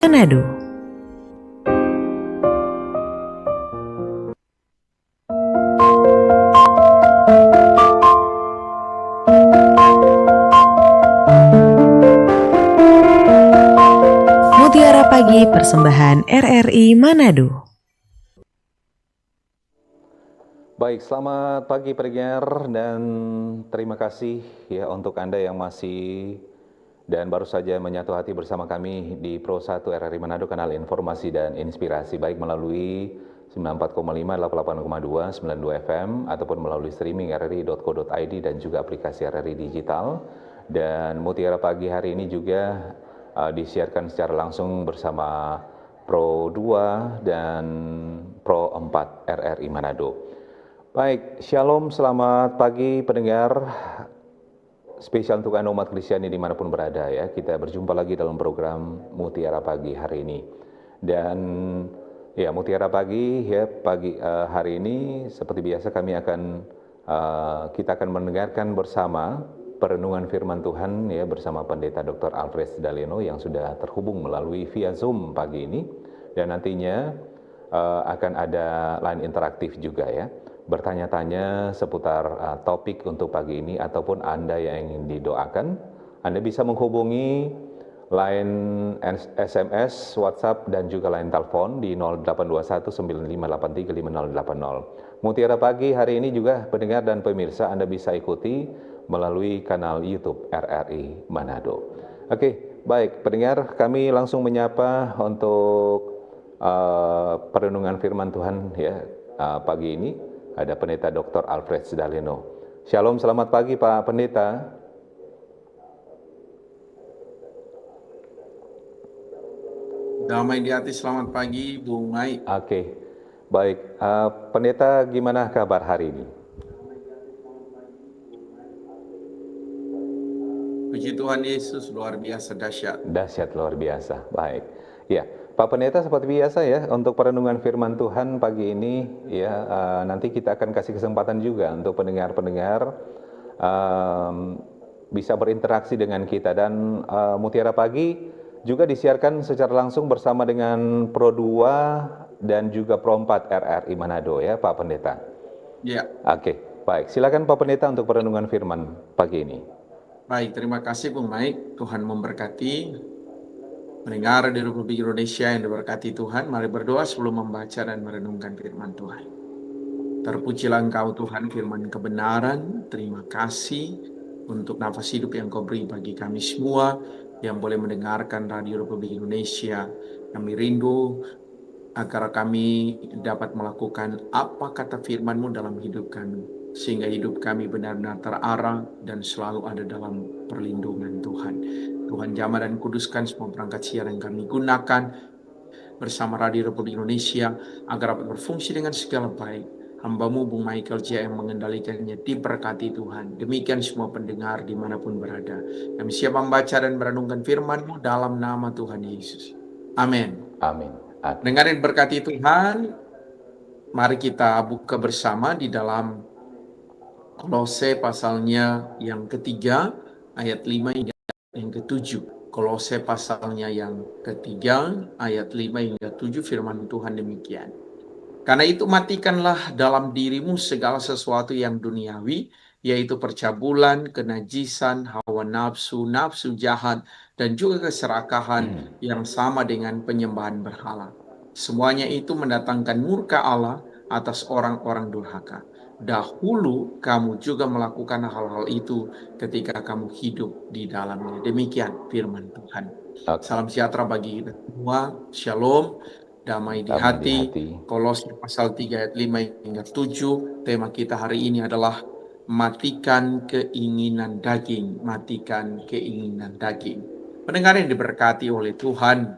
Manado. Mutiara Pagi persembahan RRI Manado. Baik, selamat pagi pendengar dan terima kasih ya untuk Anda yang masih dan baru saja menyatu hati bersama kami di Pro 1 RRI Manado, kanal informasi dan inspirasi, baik melalui 94,5, 88,2, 92 FM ataupun melalui streaming rri.co.id dan juga aplikasi RRI Digital. Dan Mutiara Pagi hari ini juga disiarkan secara langsung bersama Pro 2 dan Pro 4 RRI Manado. Baik, Shalom, selamat pagi pendengar, spesial untuk Anda umat Kristiani dimanapun berada ya. Kita berjumpa lagi dalam program Mutiara Pagi hari ini. Dan ya, Mutiara Pagi ya, hari ini seperti biasa kita akan mendengarkan bersama perenungan firman Tuhan ya bersama Pendeta Dr. Alfred Daleno yang sudah terhubung melalui via Zoom pagi ini. Dan nantinya akan ada line interaktif juga ya, bertanya-tanya seputar topik untuk pagi ini, ataupun Anda yang ingin didoakan, Anda bisa menghubungi line SMS, WhatsApp, dan juga line telepon di 0821 9583 5080. Mutiara Pagi hari ini juga pendengar dan pemirsa Anda bisa ikuti melalui kanal YouTube RRI Manado. Oke, baik pendengar, kami langsung menyapa untuk perenungan firman Tuhan ya pagi ini. Ada Pendeta Dr. Alfred Daleno. Shalom, selamat pagi Pak Pendeta. Damai di hati, selamat pagi Bung Mai. Oke, baik. Pendeta, gimana kabar hari ini? Puji Tuhan Yesus, luar biasa dahsyat. Dahsyat, luar biasa. Baik. Ya, Pak Pendeta, seperti biasa ya, untuk perenungan firman Tuhan pagi ini ya, nanti kita akan kasih kesempatan juga untuk pendengar-pendengar bisa berinteraksi dengan kita. Dan Mutiara Pagi juga disiarkan secara langsung bersama dengan Pro 2 dan juga Pro 4 RRI Manado ya Pak Pendeta. Ya. Oke, baik. Silakan Pak Pendeta untuk perenungan firman pagi ini. Baik, terima kasih Bung Mai. Tuhan memberkati. Mendengar di Republik Indonesia yang diberkati Tuhan, mari berdoa sebelum membaca dan merenungkan firman Tuhan. Terpujilah Engkau Tuhan, firman kebenaran. Terima kasih untuk nafas hidup yang Kau beri bagi kami semua yang boleh mendengarkan Radio Republik Indonesia. Kami rindu agar kami dapat melakukan apa kata firman-Mu dalam hidup kami, sehingga hidup kami benar-benar terarah dan selalu ada dalam perlindungan Tuhan. Tuhan jamah dan kuduskan semua perangkat siaran yang kami gunakan bersama Radio Republik Indonesia agar dapat berfungsi dengan segala baik. Hamba-Mu Bung Michael J. yang mengendalikannya diberkati Tuhan. Demikian semua pendengar dimanapun berada. Kami siap membaca dan merenungkan firman-Mu dalam nama Tuhan Yesus. Amin. Amin. Dengarin berkati Tuhan, mari kita buka bersama di dalam Kolose pasalnya yang ketiga, ayat 5 hingga yang ke-7. Kolose pasalnya yang ketiga, ayat 5 hingga 7, firman Tuhan demikian. Karena itu matikanlah dalam dirimu segala sesuatu yang duniawi, yaitu percabulan, kenajisan, hawa nafsu, nafsu jahat, dan juga keserakahan yang sama dengan penyembahan berhala. Semuanya itu mendatangkan murka Allah atas orang-orang durhaka. Dahulu kamu juga melakukan hal-hal itu ketika kamu hidup di dalamnya. Demikian firman Tuhan. Salam sejahtera bagi kita semua. Shalom. Damai di hati. Kolose pasal 3 ayat 5 hingga 7. Tema kita hari ini adalah matikan keinginan daging. Matikan keinginan daging. Pendengar yang diberkati oleh Tuhan,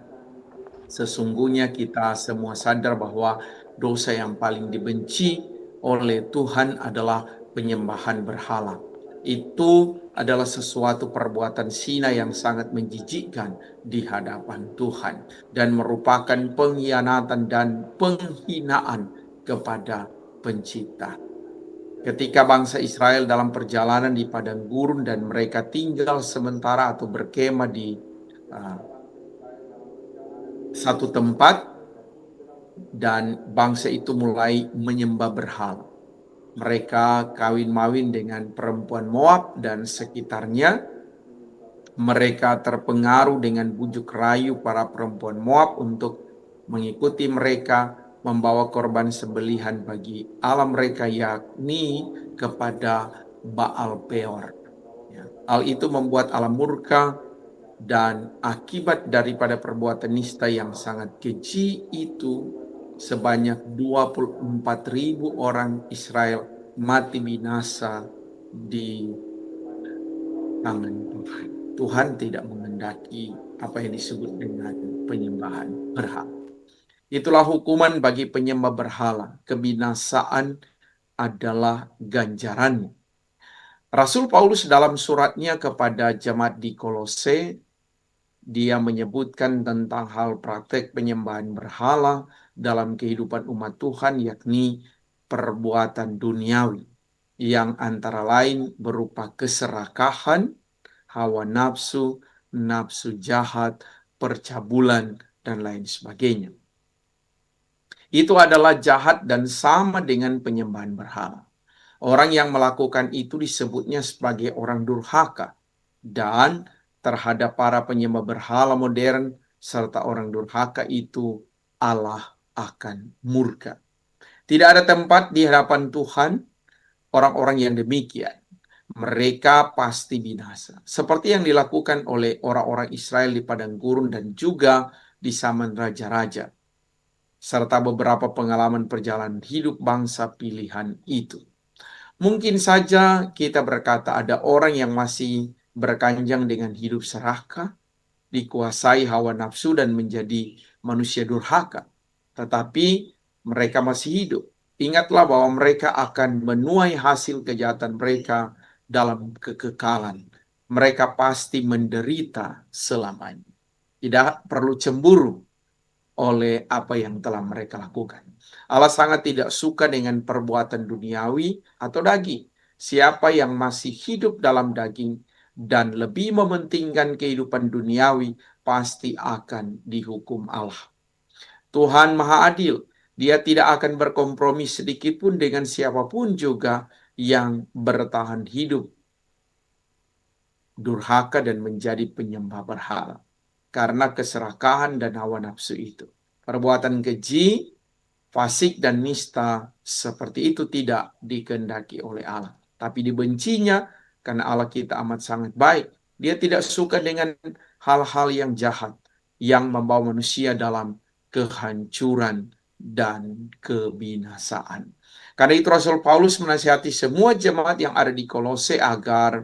sesungguhnya kita semua sadar bahwa dosa yang paling dibenci oleh Tuhan adalah penyembahan berhala. Itu adalah sesuatu perbuatan zina yang sangat menjijikkan di hadapan Tuhan dan merupakan pengkhianatan dan penghinaan kepada Pencipta. Ketika bangsa Israel dalam perjalanan di padang gurun dan mereka tinggal sementara atau berkemah di satu tempat dan bangsa itu mulai menyembah berhala. Mereka kawin-mawin dengan perempuan Moab dan sekitarnya. Mereka terpengaruh dengan bujuk rayu para perempuan Moab untuk mengikuti mereka, membawa korban sembelihan bagi Allah mereka, yakni kepada Baal Peor. Ya. Hal itu membuat Allah murka, dan akibat daripada perbuatan nista yang sangat keji itu, sebanyak 24.000 orang Israel mati binasa di tangan Tuhan. Tuhan tidak menghendaki apa yang disebut dengan penyembahan berhala. Itulah hukuman bagi penyembah berhala. Kebinasaan adalah ganjarannya. Rasul Paulus dalam suratnya kepada jemaat di Kolose, dia menyebutkan tentang hal praktek penyembahan berhala dalam kehidupan umat Tuhan, yakni perbuatan duniawi yang antara lain berupa keserakahan, hawa nafsu, nafsu jahat, percabulan, dan lain sebagainya. Itu adalah jahat dan sama dengan penyembahan berhala. Orang yang melakukan itu disebutnya sebagai orang durhaka, dan terhadap para penyembah berhala modern serta orang durhaka itu Allah akan murka. Tidak ada tempat di hadapan Tuhan orang-orang yang demikian. Mereka pasti binasa. Seperti yang dilakukan oleh orang-orang Israel di padang gurun dan juga di zaman raja-raja, serta beberapa pengalaman perjalanan hidup bangsa pilihan itu. Mungkin saja kita berkata ada orang yang masih berkanjang dengan hidup serakah, dikuasai hawa nafsu dan menjadi manusia durhaka. Tetapi mereka masih hidup. Ingatlah bahwa mereka akan menuai hasil kejahatan mereka dalam kekekalan. Mereka pasti menderita selamanya. Tidak perlu cemburu oleh apa yang telah mereka lakukan. Allah sangat tidak suka dengan perbuatan duniawi atau daging. Siapa yang masih hidup dalam daging dan lebih mementingkan kehidupan duniawi pasti akan dihukum Allah. Tuhan Maha Adil. Dia tidak akan berkompromi sedikit pun dengan siapapun juga yang bertahan hidup durhaka dan menjadi penyembah berhala karena keserakahan dan hawa nafsu itu. Perbuatan keji, fasik, dan nista seperti itu tidak dikehendaki oleh Allah, tapi dibencinya karena Allah kita amat sangat baik. Dia tidak suka dengan hal-hal yang jahat yang membawa manusia dalam kehancuran dan kebinasaan. Karena itu Rasul Paulus menasihati semua jemaat yang ada di Kolose agar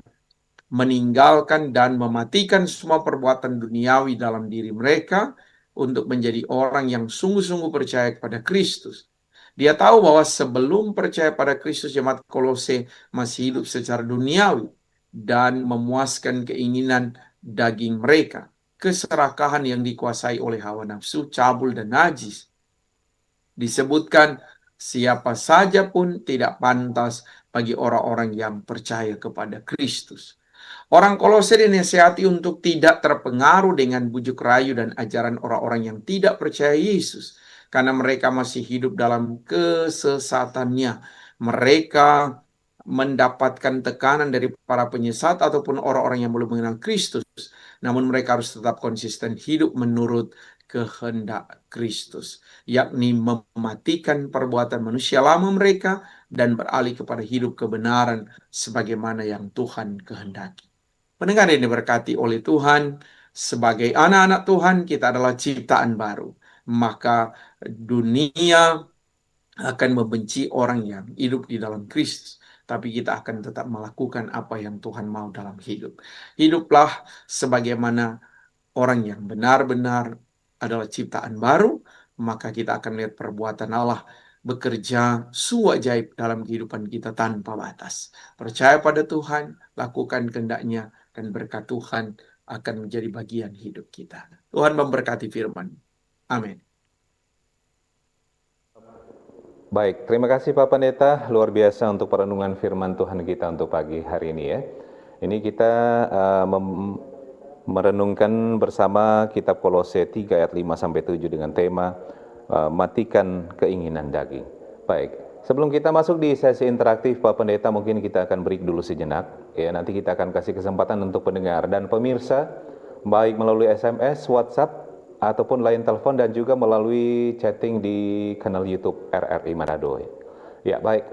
meninggalkan dan mematikan semua perbuatan duniawi dalam diri mereka untuk menjadi orang yang sungguh-sungguh percaya kepada Kristus. Dia tahu bahwa sebelum percaya pada Kristus, jemaat Kolose masih hidup secara duniawi dan memuaskan keinginan daging mereka, keserakahan yang dikuasai oleh hawa nafsu, cabul, dan najis. Disebutkan siapa saja pun tidak pantas bagi orang-orang yang percaya kepada Kristus. Orang Kolose dinasihati untuk tidak terpengaruh dengan bujuk rayu dan ajaran orang-orang yang tidak percaya Yesus, karena mereka masih hidup dalam kesesatannya. Mereka mendapatkan tekanan dari para penyesat ataupun orang-orang yang belum mengenal Kristus, namun mereka harus tetap konsisten hidup menurut kehendak Kristus, yakni mematikan perbuatan manusia lama mereka dan beralih kepada hidup kebenaran sebagaimana yang Tuhan kehendaki. Pendengar yang diberkati oleh Tuhan, sebagai anak-anak Tuhan, kita adalah ciptaan baru. Maka dunia akan membenci orang yang hidup di dalam Kristus. Tapi kita akan tetap melakukan apa yang Tuhan mau dalam hidup. Hiduplah sebagaimana orang yang benar-benar adalah ciptaan baru, maka kita akan lihat perbuatan Allah bekerja suajaib dalam kehidupan kita tanpa batas. Percaya pada Tuhan, lakukan kehendaknya, dan berkat Tuhan akan menjadi bagian hidup kita. Tuhan memberkati firman. Amin. Baik, terima kasih Pak Pendeta, luar biasa untuk perenungan firman Tuhan kita untuk pagi hari ini ya. Ini kita merenungkan bersama kitab Kolose 3 ayat 5 sampai 7 dengan tema matikan keinginan daging. Baik, sebelum kita masuk di sesi interaktif Pak Pendeta, mungkin kita akan break dulu sejenak. Ya, nanti kita akan kasih kesempatan untuk pendengar dan pemirsa, baik melalui SMS, WhatsApp, ataupun line telepon dan juga melalui chatting di kanal YouTube RRI Manado. Ya, baik.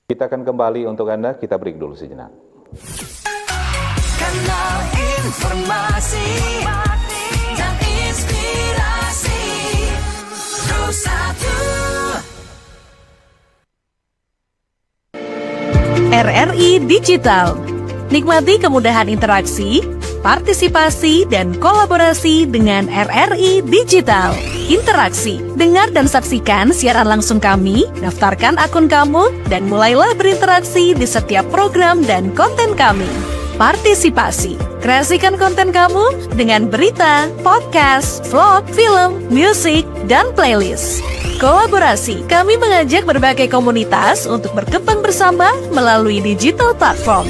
Kita akan kembali untuk Anda. Kita break dulu sejenak. Kanal informasi dan inspirasi Terus Satu. RRI Digital. Nikmati kemudahan interaksi, partisipasi, dan kolaborasi dengan RRI Digital. Interaksi, dengar dan saksikan siaran langsung kami, daftarkan akun kamu, dan mulailah berinteraksi di setiap program dan konten kami. Partisipasi, kreasikan konten kamu dengan berita, podcast, vlog, film, musik, dan playlist. Kolaborasi, kami mengajak berbagai komunitas untuk berkembang bersama melalui digital platform.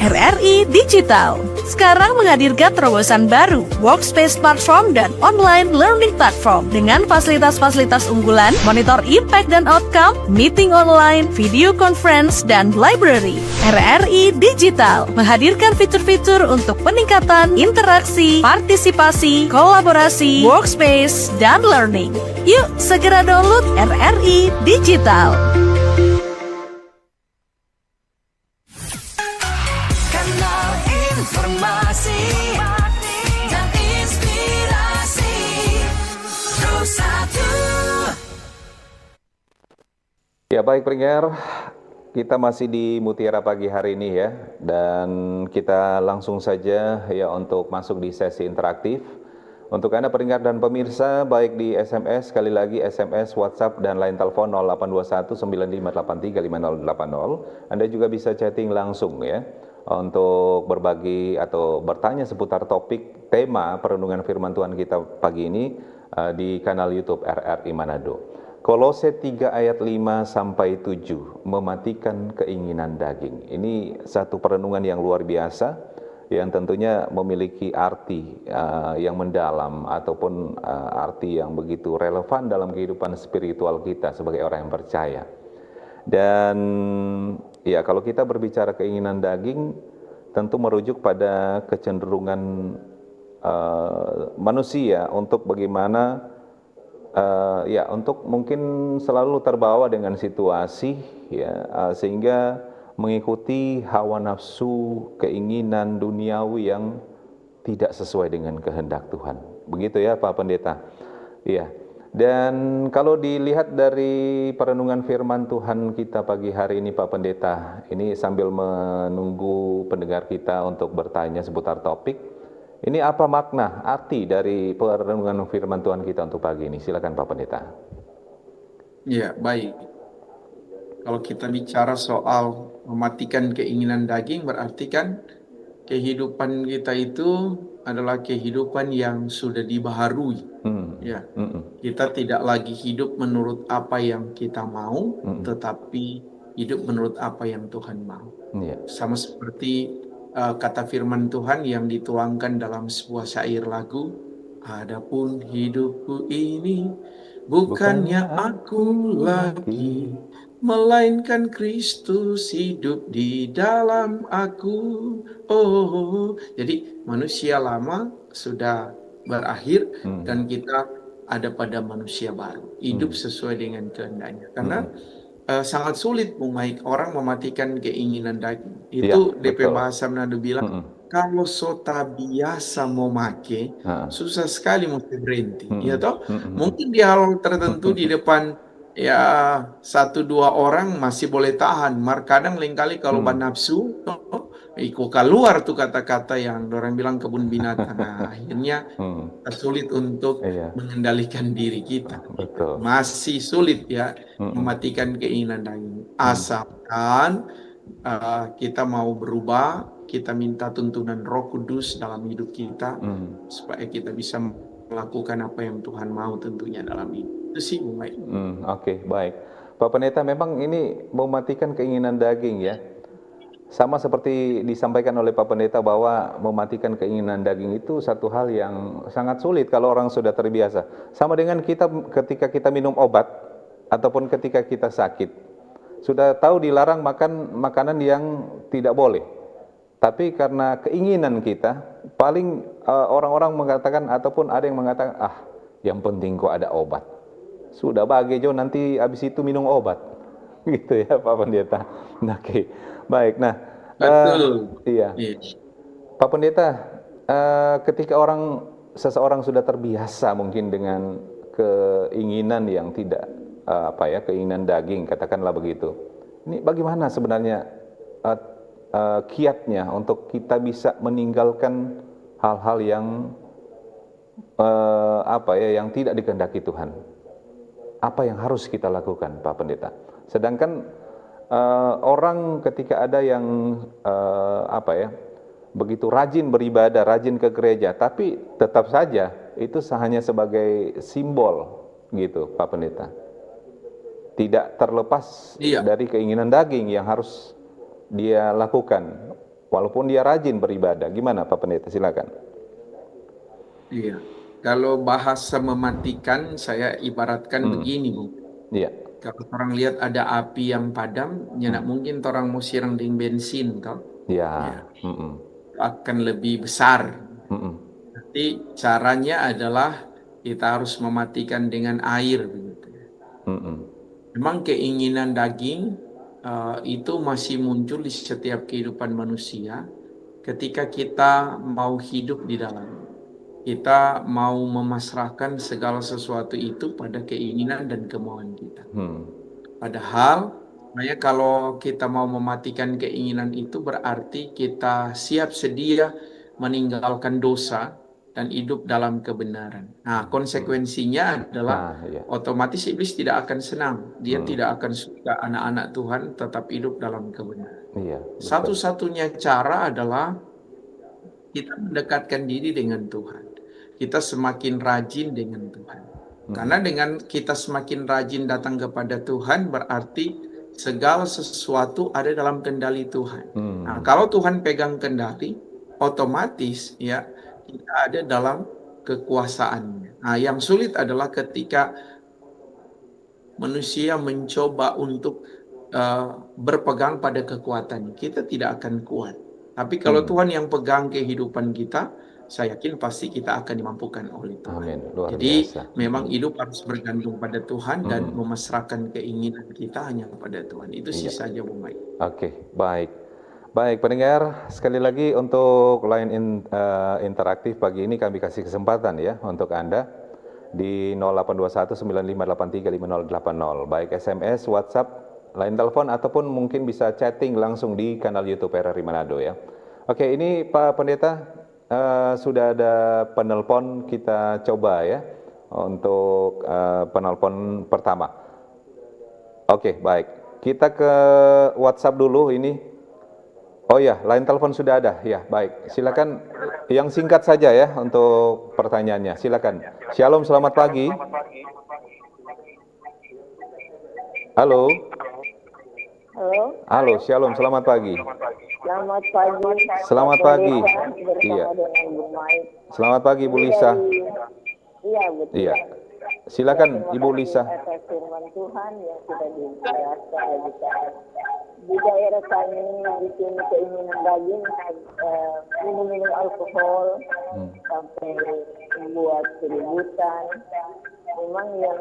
RRI Digital sekarang menghadirkan terobosan baru, workspace platform dan online learning platform dengan fasilitas-fasilitas unggulan, monitor impact dan outcome, meeting online, video conference, dan library. RRI Digital menghadirkan fitur-fitur untuk peningkatan interaksi, partisipasi, kolaborasi, workspace, dan learning. Yuk, segera download RRI Digital. Kanal informasi dan inspirasi Terus Satu. Ya, baik pendengar, kita masih di Mutiara pagi hari ini ya, dan kita langsung saja ya untuk masuk di sesi interaktif. Untuk Anda pendengar dan pemirsa, baik di SMS, sekali lagi SMS, WhatsApp, dan line telepon 0821 9583 5080. Anda juga bisa chatting langsung ya, untuk berbagi atau bertanya seputar topik tema perenungan firman Tuhan kita pagi ini di kanal YouTube RRI Manado. Kolose 3 ayat 5 sampai 7, mematikan keinginan daging. Ini satu perenungan yang luar biasa, yang tentunya memiliki arti yang mendalam ataupun arti yang begitu relevan dalam kehidupan spiritual kita sebagai orang yang percaya. Dan ya, kalau kita berbicara keinginan daging, tentu merujuk pada kecenderungan manusia untuk bagaimana ya, untuk mungkin selalu terbawa dengan situasi ya, sehingga mengikuti hawa nafsu, keinginan duniawi yang tidak sesuai dengan kehendak Tuhan. Begitu ya Pak Pendeta. Iya. Dan kalau dilihat dari perenungan firman Tuhan kita pagi hari ini Pak Pendeta, ini sambil menunggu pendengar kita untuk bertanya seputar topik, ini apa makna, arti dari perenungan firman Tuhan kita untuk pagi ini? Silakan Pak Pendeta. Ya, baik. Kalau kita bicara soal mematikan keinginan daging, berarti kan kehidupan kita itu adalah kehidupan yang sudah dibaharui. Ya, kita tidak lagi hidup menurut apa yang kita mau, tetapi hidup menurut apa yang Tuhan mau. Sama seperti kata firman Tuhan yang dituangkan dalam sebuah syair lagu, adapun hidupku ini bukannya aku lagi, melainkan Kristus hidup di dalam aku. Oh, jadi manusia lama sudah berakhir dan kita ada pada manusia baru, hidup sesuai dengan kehendaknya. Karena sangat sulit orang mematikan keinginan daging. Itu ya, DP Bahasa Manado bilang, kalau sota biasa mau make, susah sekali mau berhenti. Ya toh, mungkin di hal tertentu di depan ya 1-2 orang masih boleh tahan. Kadang lain-kali kalau nafsu, ikut keluar tuh kata-kata yang orang bilang kebun binatang. Nah, akhirnya sulit untuk mengendalikan diri kita. Betul. Masih sulit ya mematikan keinginan daging. Asalkan kita mau berubah, kita minta tuntunan Roh Kudus dalam hidup kita supaya kita bisa melakukan apa yang Tuhan mau tentunya dalam hidup. Itu sih baik. Oke, baik. Pak Pendeta, memang ini mematikan keinginan daging ya. sama seperti disampaikan oleh Pak Pendeta bahwa mematikan keinginan daging itu satu hal yang sangat sulit kalau orang sudah terbiasa. Sama dengan kita ketika kita minum obat ataupun ketika kita sakit. Sudah tahu dilarang makan makanan yang tidak boleh. Tapi karena keinginan kita, paling orang-orang mengatakan ataupun ada yang mengatakan, yang penting kok ada obat. Sudah bagejo nanti habis itu minum obat. Gitu ya Pak Pendeta. Oke. Baik, nah, Betul. iya, Yes. Pak Pendeta, ketika seseorang sudah terbiasa mungkin dengan keinginan yang tidak, keinginan daging, katakanlah begitu. Ini bagaimana sebenarnya kiatnya untuk kita bisa meninggalkan hal-hal yang yang tidak dikehendaki Tuhan? Apa yang harus kita lakukan, Pak Pendeta? Sedangkan orang ketika ada yang begitu rajin beribadah, rajin ke gereja, tapi tetap saja itu hanya sebagai simbol gitu, Pak Pendeta. Tidak terlepas dari keinginan daging yang harus dia lakukan, walaupun dia rajin beribadah. Gimana Pak Pendeta? Silakan. Iya. Kalau bahasa mematikan, saya ibaratkan begini, Bu. Iya. Kalau orang lihat ada api yang padam, nyenak mungkin orang mau siram dengan bensin, toh. Ya. Akan lebih besar. Nanti caranya adalah kita harus mematikan dengan air, begitu. Memang keinginan daging itu masih muncul di setiap kehidupan manusia ketika kita mau hidup di dalam. Kita mau memasrahkan segala sesuatu itu pada keinginan dan kemauan kita. Padahal, kalau kita mau mematikan keinginan itu berarti kita siap sedia meninggalkan dosa dan hidup dalam kebenaran. Nah, konsekuensinya adalah otomatis iblis tidak akan senang. Dia tidak akan suka anak-anak Tuhan tetap hidup dalam kebenaran. Satu-satunya cara adalah kita mendekatkan diri dengan Tuhan. Kita semakin rajin dengan Tuhan. Karena dengan kita semakin rajin datang kepada Tuhan, berarti segala sesuatu ada dalam kendali Tuhan. Nah, kalau Tuhan pegang kendali, otomatis ya kita ada dalam kekuasaannya. Nah, yang sulit adalah ketika manusia mencoba untuk berpegang pada kekuatan. Kita tidak akan kuat. Tapi kalau Tuhan yang pegang kehidupan kita, saya yakin pasti kita akan dimampukan oleh Tuhan. Amin. Luar Jadi biasa. memang hidup harus bergantung pada Tuhan dan memasrahkan keinginan kita hanya kepada Tuhan. Itu sih saja, Bung Mike. Oke, baik. Baik pendengar, sekali lagi untuk line interaktif pagi ini kami kasih kesempatan ya untuk Anda di 0821 9583 5080. Baik SMS, WhatsApp, line telepon ataupun mungkin bisa chatting langsung di kanal YouTube RRI Manado ya. Oke, ini Pak Pendeta, sudah ada penelpon, kita coba ya untuk penelpon pertama. Oke, baik. Kita ke WhatsApp dulu ini. Oh ya, line telepon sudah ada. Ya, baik. Silakan yang singkat saja ya untuk pertanyaannya. Silakan. Shalom, selamat pagi. Halo. Halo. Halo, shalom, selamat pagi. Selamat pagi. Selamat pagi. Iya. Selamat pagi, Ibu Lisa. Iya, betul. Iya. Silakan, Ibu Lisa. Atas firman Tuhan yang sudah dijelaskan di daerah kami di sini keinginan daging minum alkohol sampai membuat keributan. Memang yang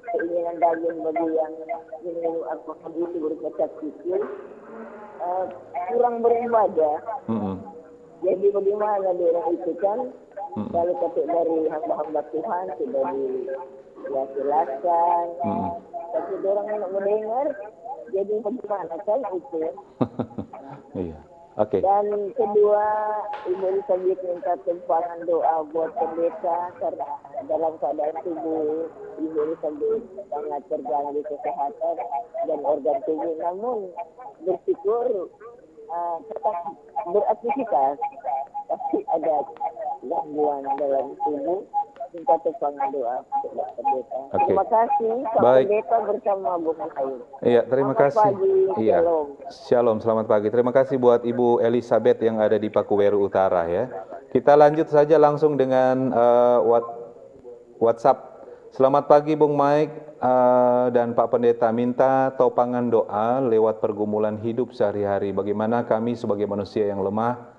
keinginan daging bagi yang minum alkohol itu berkecap kecil kurang beribadah. Jadi bagaimana dia itu kan kalau ketik dari hamba-hamba Tuhan sudah dijelaskan, tapi orang yang mendengar, jadi bagaimana kan itu? Iya, oke. Dan kedua, Ibu Elizabeth minta tumpangan doa buat pendeta karena dalam keadaan tubuh Ibu Elizabeth sangat terganggu kesehatan dan organ tubuh. Namun bersyukur tetap beraktivitas, tapi ada gangguan dalam tubuh minta tumpangan doa untuk Pak Pendeta. Oke. Terima kasih Pak Baik. Pendeta bersama Bung Ayu. Iya, terima Selamat kasih. pagi, Iya. shalom. Shalom, selamat pagi. Terima kasih buat Ibu Elizabeth yang ada di Pakuweru Utara ya. Kita lanjut saja langsung dengan WhatsApp. Selamat pagi Bung Mike dan Pak Pendeta, minta topangan doa lewat pergumulan hidup sehari-hari. Bagaimana kami sebagai manusia yang lemah?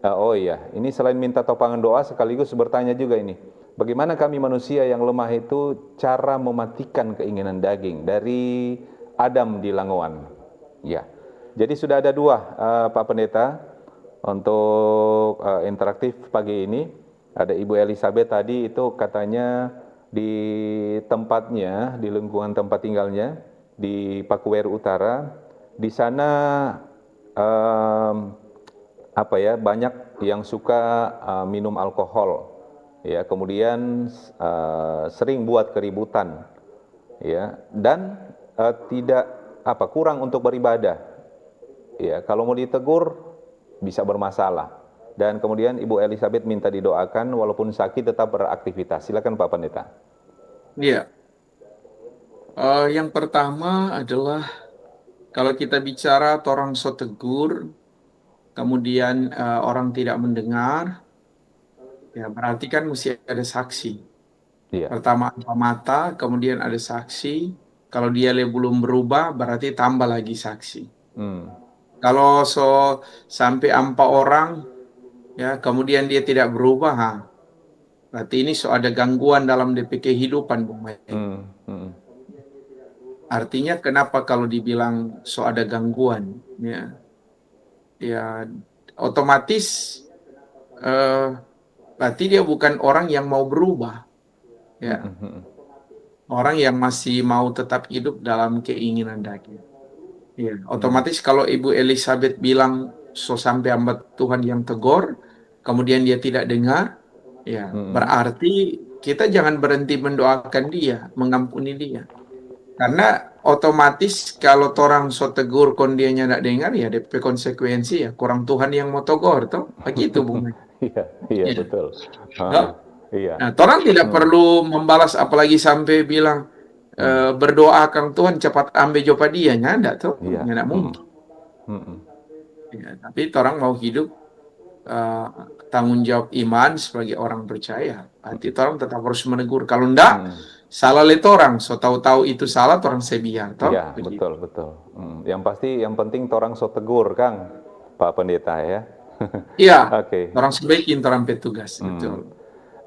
Oh iya, ini selain minta topangan doa sekaligus bertanya juga ini. Bagaimana kami manusia yang lemah itu cara mematikan keinginan daging dari Adam di Langowan. Ya, jadi sudah ada dua Pak Pendeta untuk interaktif pagi ini. Ada Ibu Elizabeth tadi itu katanya di tempatnya, di lingkungan tempat tinggalnya di Pakuweru Utara, di sana banyak yang suka minum alkohol, ya, kemudian sering buat keributan, ya, dan tidak kurang untuk beribadah, ya, kalau mau ditegur bisa bermasalah. Dan kemudian Ibu Elizabeth minta didoakan walaupun sakit tetap beraktivitas. Silakan Pak Pendeta. Iya. Yang pertama adalah kalau kita bicara orang so tegur, kemudian orang tidak mendengar, ya berarti kan mesti ada saksi. Iya. Pertama mata, kemudian ada saksi. Kalau dia belum berubah, berarti tambah lagi saksi. Kalau sampai 4 orang, ya kemudian dia tidak berubah, berarti ini ada gangguan dalam DP kehidupan, Bung Mike. Artinya kenapa kalau dibilang ada gangguan, ya otomatis berarti dia bukan orang yang mau berubah, ya, orang yang masih mau tetap hidup dalam keinginan daging. Ya, otomatis kalau Ibu Elizabeth bilang sampai hamba Tuhan yang tegur, kemudian dia tidak dengar, ya berarti kita jangan berhenti mendoakan dia, mengampuni dia. Karena otomatis kalau orang so tegur kon dia tidak dengar, ya DP konsekuensi ya kurang Tuhan yang mau tegur, toh begitu Bung. Iya betul. Iya. Nah, orang tidak perlu membalas, apalagi sampai bilang berdoa Kang Tuhan cepat ambil jopa dia, nyanda tuh, nyanda mungkin. Ya, tapi orang mau hidup tanggung jawab iman sebagai orang percaya. Berarti orang tetap harus menegur. Kalau enggak, salah lihat orang. So tahu-tahu itu salah, orang sebiar. Iya, betul. Yang penting orang so tegur, Kang, Pak Pendeta ya. Iya. Oke. Orang sebaikin orang petugas. Betul.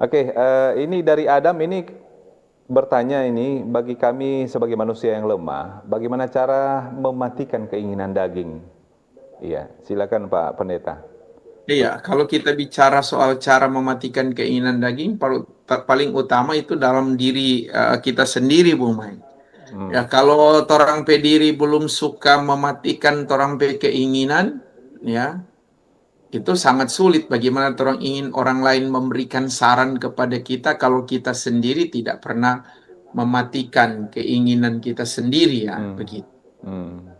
Oke, ini dari Adam ini bertanya ini, bagi kami sebagai manusia yang lemah, bagaimana cara mematikan keinginan daging? Iya, silakan Pak Pendeta. Iya, kalau kita bicara soal cara mematikan keinginan daging, paling utama itu dalam diri kita sendiri, Bung Mai. Ya, kalau orang pediri belum suka mematikan orang keinginan, ya, itu sangat sulit. Bagaimana orang ingin orang lain memberikan saran kepada kita kalau kita sendiri tidak pernah mematikan keinginan kita sendiri, ya, begitu.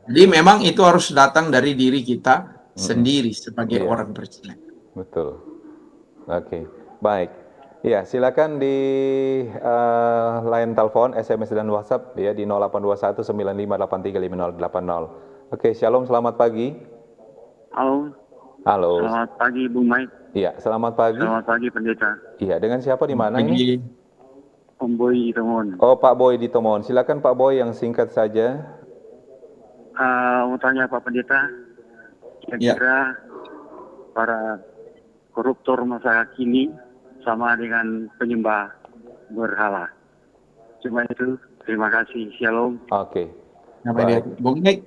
Jadi memang itu harus datang dari diri kita sendiri sebagai orang percaya. Betul. Oke, baik. Ya, silakan di line telepon, SMS dan WhatsApp ya di 0821 9583 5080. Oke, Shalom, selamat pagi. Halo. Selamat pagi, Bung Mike. Iya, selamat pagi. Selamat pagi, Pendeta. Iya, dengan siapa di mana ini? Om Boy di Tomon. Oh, Pak Boy di Tomon. Silakan Pak Boy yang singkat saja. Mau tanya Pak Pendeta, kira-kira para koruptor masa kini sama dengan penyembah berhala. Cuma itu, terima kasih. Shalom. Oke. Bung Mike,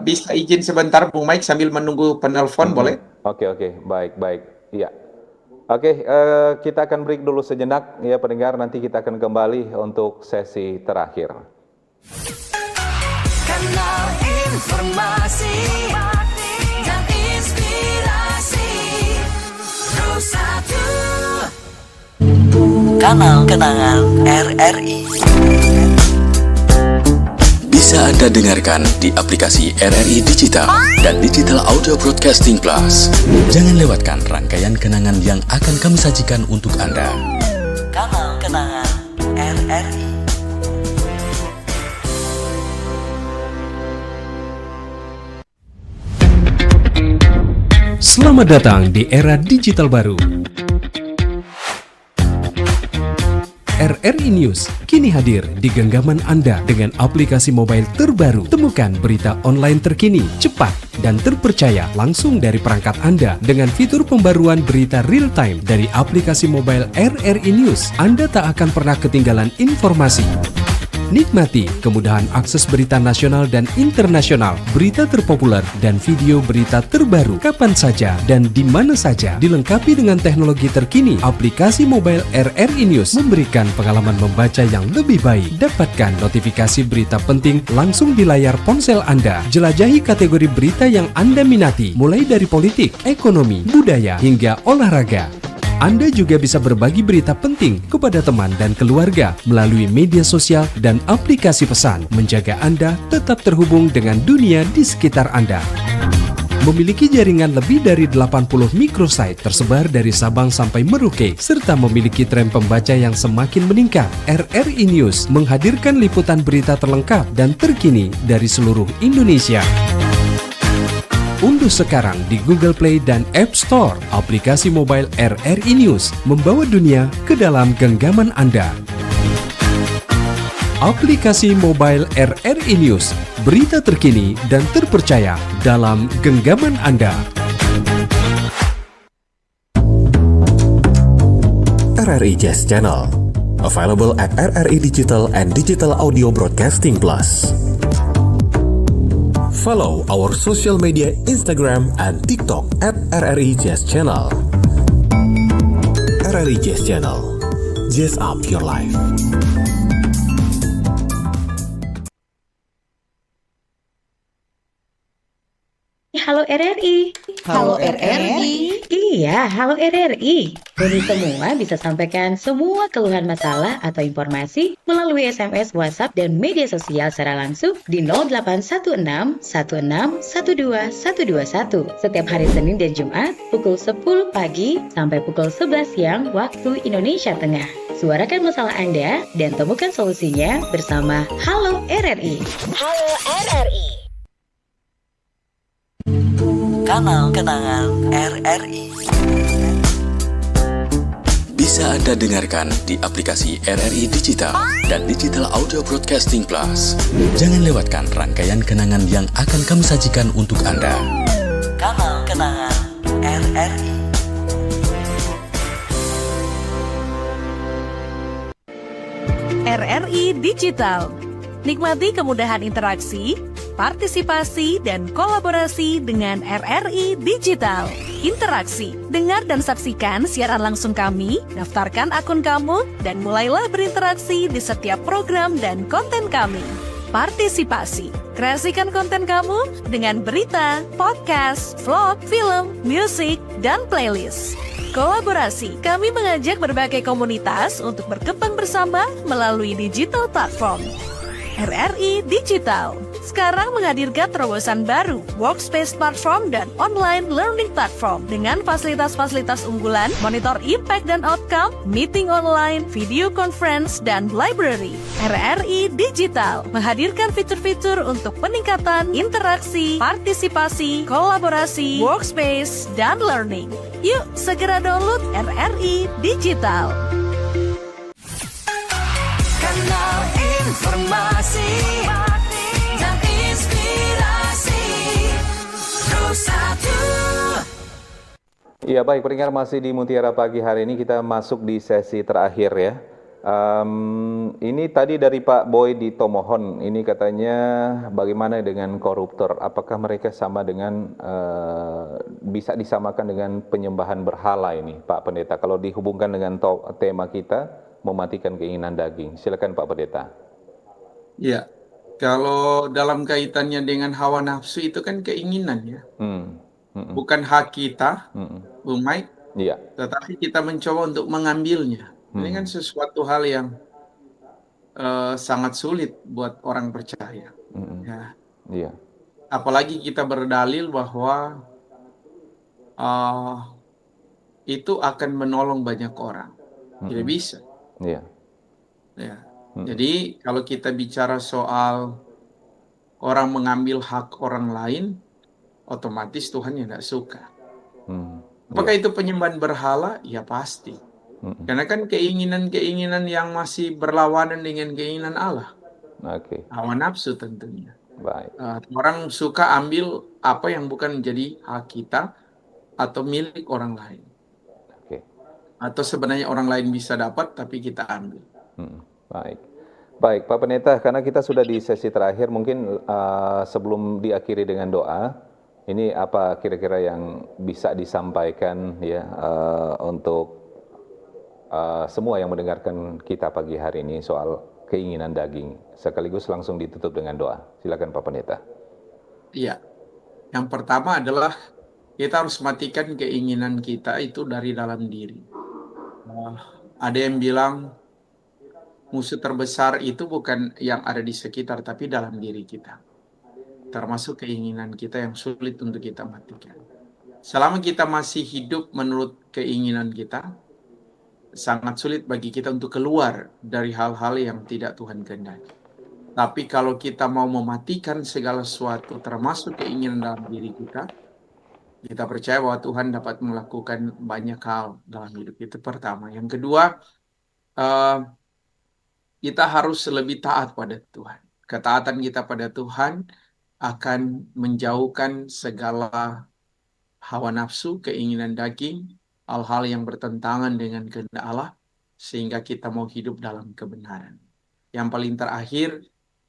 bisa izin sebentar Bung Mike sambil menunggu penelpon, boleh? Oke, baik. Iya. Oke, kita akan break dulu sejenak ya pendengar, nanti kita akan kembali untuk sesi terakhir. Kanal informasi dan inspirasi Terus Satu. Kanal Kenangan RRI bisa Anda dengarkan di aplikasi RRI Digital dan Digital Audio Broadcasting Plus. Jangan lewatkan rangkaian kenangan yang akan kami sajikan untuk Anda. Kanal Kenangan RRI. Selamat datang di era digital baru. RRI News kini hadir di genggaman Anda dengan aplikasi mobile terbaru. Temukan berita online terkini, cepat, dan terpercaya langsung dari perangkat Anda dengan fitur pembaruan berita real time dari aplikasi mobile RRI News. Anda tak akan pernah ketinggalan informasi. Nikmati kemudahan akses berita nasional dan internasional, berita terpopuler, dan video berita terbaru kapan saja dan di mana saja. Dilengkapi dengan teknologi terkini, aplikasi mobile RRI News memberikan pengalaman membaca yang lebih baik. Dapatkan notifikasi berita penting langsung di layar ponsel Anda. Jelajahi kategori berita yang Anda minati, mulai dari politik, ekonomi, budaya, hingga olahraga. Anda juga bisa berbagi berita penting kepada teman dan keluarga melalui media sosial dan aplikasi pesan, menjaga Anda tetap terhubung dengan dunia di sekitar Anda. Memiliki jaringan lebih dari 80 microsite tersebar dari Sabang sampai Merauke, serta memiliki tren pembaca yang semakin meningkat. RRI News menghadirkan liputan berita terlengkap dan terkini dari seluruh Indonesia. Unduh sekarang di Google Play dan App Store aplikasi mobile RRI News, membawa dunia ke dalam genggaman Anda. Aplikasi mobile RRI News, berita terkini dan terpercaya dalam genggaman Anda. RRI Jazz Channel, available at RRI Digital and Digital Audio Broadcasting Plus. Follow our social media Instagram and TikTok at RRI Jazz Channel. RRI Jazz Channel, jazz up your life. Halo RRI. Halo RRI. Iya, halo RRI. Boni semua bisa sampaikan semua keluhan masalah atau informasi melalui SMS, WhatsApp, dan media sosial secara langsung di 0816 16 12 121 setiap hari Senin dan Jumat pukul 10 pagi sampai pukul 11 siang waktu Indonesia Tengah. Suarakan masalah Anda dan temukan solusinya bersama Halo RRI. Halo RRI. Kanal Kenangan RRI. Bisa Anda dengarkan di aplikasi RRI Digital dan Digital Audio Broadcasting Plus. Jangan lewatkan rangkaian kenangan yang akan kami sajikan untuk Anda. Kanal Kenangan RRI. RRI Digital. Nikmati kemudahan interaksi, partisipasi, dan kolaborasi dengan RRI Digital. Interaksi, dengar dan saksikan siaran langsung kami, daftarkan akun kamu, dan mulailah berinteraksi di setiap program dan konten kami. Partisipasi, kreasikan konten kamu dengan berita, podcast, vlog, film, musik, dan playlist. Kolaborasi, kami mengajak berbagai komunitas untuk berkembang bersama melalui digital platform. RRI Digital sekarang menghadirkan terobosan baru, workspace platform dan online learning platform dengan fasilitas-fasilitas unggulan, monitor impact dan outcome, meeting online, video conference, dan library. RRI Digital menghadirkan fitur-fitur untuk peningkatan interaksi, partisipasi, kolaborasi, workspace, dan learning. Yuk, segera download RRI Digital. Kanal informasi dan inspirasi Terus Satu. Ya baik, pendengar, masih di Mutiara Pagi hari ini kita masuk di sesi terakhir ya. Ini tadi dari Pak Boy di Tomohon, ini katanya bagaimana dengan koruptor? Apakah mereka sama dengan bisa disamakan dengan penyembahan berhala ini, Pak Pendeta? Kalau dihubungkan dengan tema kita, mematikan keinginan daging. Silakan Pak Pendeta. Ya, kalau dalam kaitannya dengan hawa nafsu itu kan keinginan ya. Bukan hak kita, Bung Mike. Iya. Tetapi kita mencoba untuk mengambilnya. Ini kan sesuatu hal yang sangat sulit buat orang percaya. Ya. Iya. Apalagi kita berdalil bahwa itu akan menolong banyak orang. Tidak bisa. Iya. Ya. Jadi kalau kita bicara soal orang mengambil hak orang lain, otomatis Tuhan yang tidak suka. Apakah itu penyembahan berhala? Ya pasti. Karena kan keinginan-keinginan yang masih berlawanan dengan keinginan Allah. Hawa nafsu tentunya. Baik. Orang suka ambil apa yang bukan menjadi hak kita atau milik orang lain. Atau sebenarnya orang lain bisa dapat tapi kita ambil. Baik, Pak Pendeta, karena kita sudah di sesi terakhir, mungkin sebelum diakhiri dengan doa, ini apa kira-kira yang bisa disampaikan ya untuk semua yang mendengarkan kita pagi hari ini soal keinginan daging, sekaligus langsung ditutup dengan doa. Silakan Pak Pendeta. Iya, yang pertama adalah kita harus matikan keinginan kita itu dari dalam diri. Ada yang bilang musuh terbesar itu bukan yang ada di sekitar, tapi dalam diri kita. Termasuk keinginan kita yang sulit untuk kita matikan. Selama kita masih hidup menurut keinginan kita, sangat sulit bagi kita untuk keluar dari hal-hal yang tidak Tuhan kehendaki. Tapi kalau kita mau mematikan segala sesuatu, termasuk keinginan dalam diri kita percaya bahwa Tuhan dapat melakukan banyak hal dalam hidup. Itu pertama. Yang kedua, kita harus lebih taat pada Tuhan. Ketaatan kita pada Tuhan akan menjauhkan segala hawa nafsu, keinginan daging, hal-hal yang bertentangan dengan kehendak Allah, sehingga kita mau hidup dalam kebenaran. Yang paling terakhir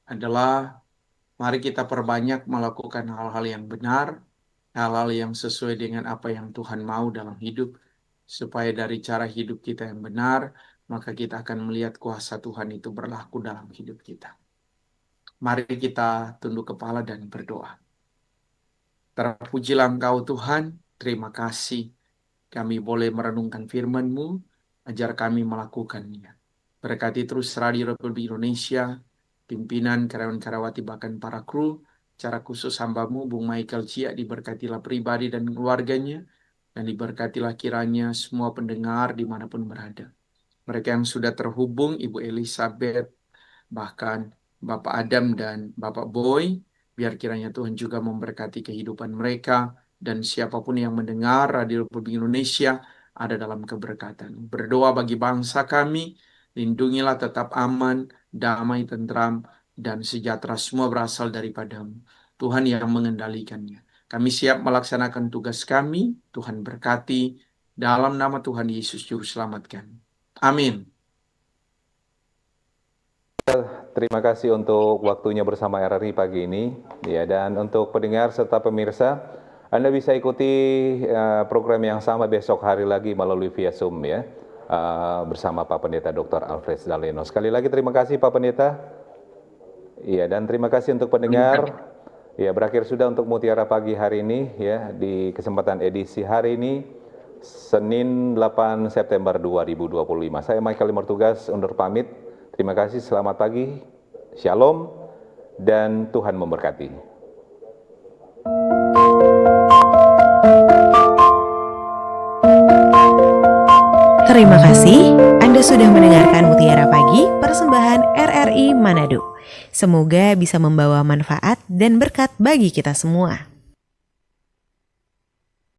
adalah mari kita perbanyak melakukan hal-hal yang benar, hal-hal yang sesuai dengan apa yang Tuhan mau dalam hidup, supaya dari cara hidup kita yang benar, maka kita akan melihat kuasa Tuhan itu berlaku dalam hidup kita. Mari kita tunduk kepala dan berdoa. Terpujilah Engkau Tuhan, terima kasih kami boleh merenungkan firman-Mu, ajar kami melakukannya. Berkati terus Radio Republik Indonesia, pimpinan, karyawan-karyawati, bahkan para kru, secara khusus hamba-Mu, Bung Michael Cia, diberkatilah pribadi dan keluarganya, dan diberkatilah kiranya semua pendengar dimanapun berada. Mereka yang sudah terhubung, Ibu Elizabeth, bahkan Bapak Adam dan Bapak Boy, biar kiranya Tuhan juga memberkati kehidupan mereka, dan siapapun yang mendengar Radio Republik Indonesia ada dalam keberkatan. Berdoa bagi bangsa kami, lindungilah tetap aman, damai, tentram, dan sejahtera semua berasal daripada-Mu. Tuhan yang mengendalikannya. Kami siap melaksanakan tugas kami, Tuhan berkati, dalam nama Tuhan Yesus Juru Selamat kami. Amin. Terima kasih untuk waktunya bersama RRI pagi ini. Ya, dan untuk pendengar serta pemirsa, Anda bisa ikuti program yang sama besok hari lagi melalui via Zoom ya, bersama Pak Pendeta Dr. Alfred Daleno. Sekali lagi terima kasih Pak Pendeta. Iya, dan terima kasih untuk pendengar. Ya, berakhir sudah untuk Mutiara Pagi hari ini ya, di kesempatan edisi hari ini Senin 8 September 2025. Saya Michael Limortugas undur pamit. Terima kasih, selamat pagi, shalom, dan Tuhan memberkati. Terima kasih, Anda sudah mendengarkan Mutiara Pagi, persembahan RRI Manado. Semoga bisa membawa manfaat dan berkat bagi kita semua.